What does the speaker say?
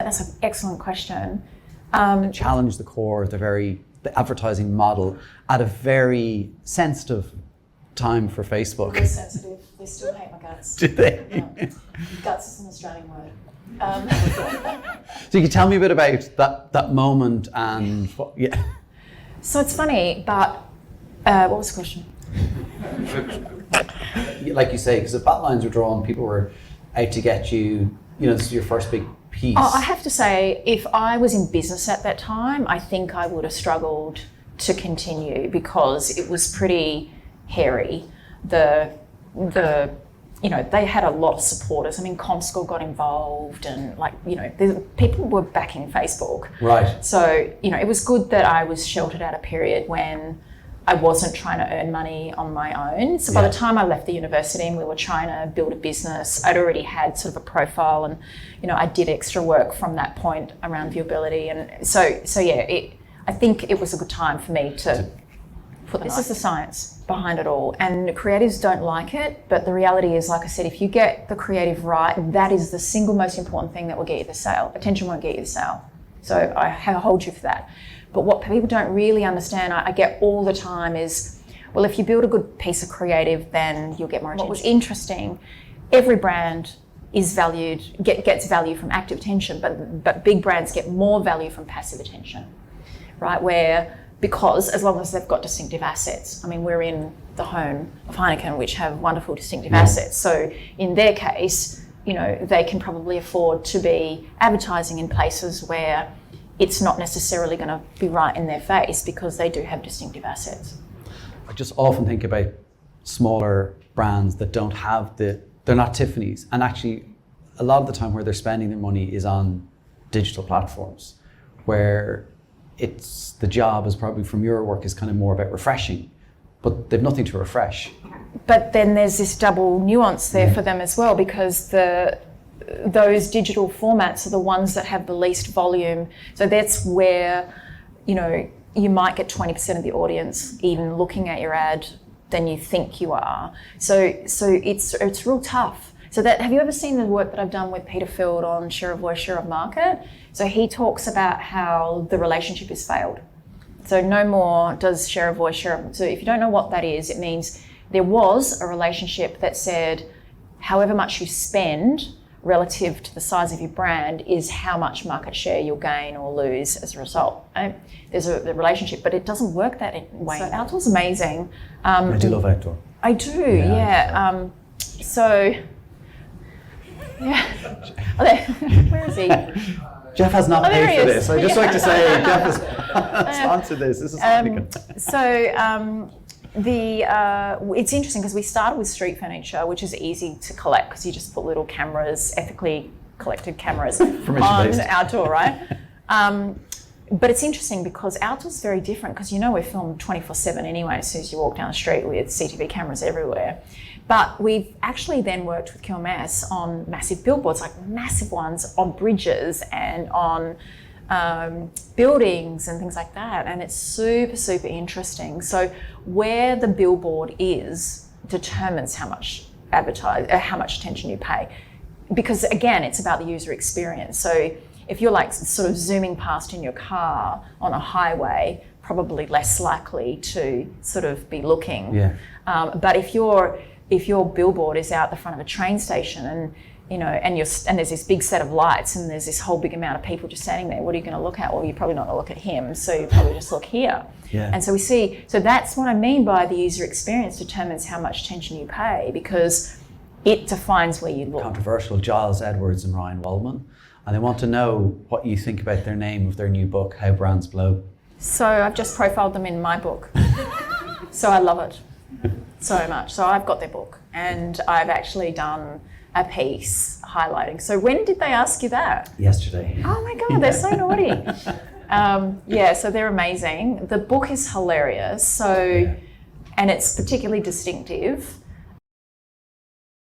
that's an excellent question. Challenge the core, the advertising model at a very sensitive time for Facebook. Very sensitive. They still hate my guts. Do they? Yeah. Guts is an Australian word. So you can tell me a bit about that moment and yeah. So it's funny, but what was the question? Like you say, because if bat lines were drawn, people were out to get you. This is your first big piece. Oh, I have to say, if I was in business at that time, I think I would have struggled to continue because it was pretty hairy. They had a lot of supporters. I mean, ComSchool got involved and people were backing Facebook. Right. So, it was good that I was sheltered at a period when I wasn't trying to earn money on my own. So by the time I left the university and we were trying to build a business, I'd already had sort of a profile and, I did extra work from that point around viewability. And so yeah, I think it was a good time for me to put this is the science behind it all. And creatives don't like it, but the reality is, like I said, if you get the creative right, that is the single most important thing that will get you the sale. Attention won't get you the sale. So I hold you for that. But what people don't really understand, I get all the time is, well, if you build a good piece of creative, then you'll get more attention. What was interesting, every brand is valued, gets value from active attention, but big brands get more value from passive attention, right? Because as long as they've got distinctive assets. I mean, we're in the home of Heineken, which have wonderful distinctive assets. So in their case, they can probably afford to be advertising in places where it's not necessarily going to be right in their face because they do have distinctive assets. I just often think about smaller brands that don't have they're not Tiffany's. And actually, a lot of the time where they're spending their money is on digital platforms, where it's the job is probably from your work is kind of more about refreshing, but they've nothing to refresh. But then there's this double nuance there for them as well, because those digital formats are the ones that have the least volume. So that's where, you might get 20% of the audience even looking at your ad than you think you are. So it's real tough. So have you ever seen the work that I've done with Peter Field on share of voice, share of market? So he talks about how the relationship has failed. So no more does share of voice, so if you don't know what that is, it means there was a relationship that said, however much you spend relative to the size of your brand is how much market share you'll gain or lose as a result. Right? There's a relationship, but it doesn't work that way. So outdoor's amazing. I do love outdoor. I do, yeah. Where is he? Jeff has not paid for this. I just like to say Jeff has sponsored this. This is it's interesting because we started with street furniture, which is easy to collect because you just put little cameras, ethically collected cameras on outdoor, right? But it's interesting because outdoor's very different because we're filmed 24/7 anyway as soon as you walk down the street with CCTV cameras everywhere. But we've actually then worked with QMS on massive billboards, like massive ones on bridges and on buildings and things like that. And it's super, super interesting. So where the billboard is determines how much attention you pay. Because again, it's about the user experience. So if you're like sort of zooming past in your car on a highway, probably less likely to sort of be looking. Yeah. But if your billboard is out the front of a train station and there's this big set of lights and there's this whole big amount of people just standing there, what are you going to look at? Well, you're probably not going to look at him, so you probably just look here. Yeah. And so so that's what I mean by the user experience determines how much attention you pay, because it defines where you look. Controversial, Giles, Edwards and Ryan Wallman. And I want to know what you think about their name of their new book, How Brands Blow. So I've just profiled them in my book. So I love it so much. So I've got their book and I've actually done a piece highlighting. So when did they ask you that? Yesterday. Oh my God, they're so naughty. So they're amazing. The book is hilarious. And it's particularly distinctive.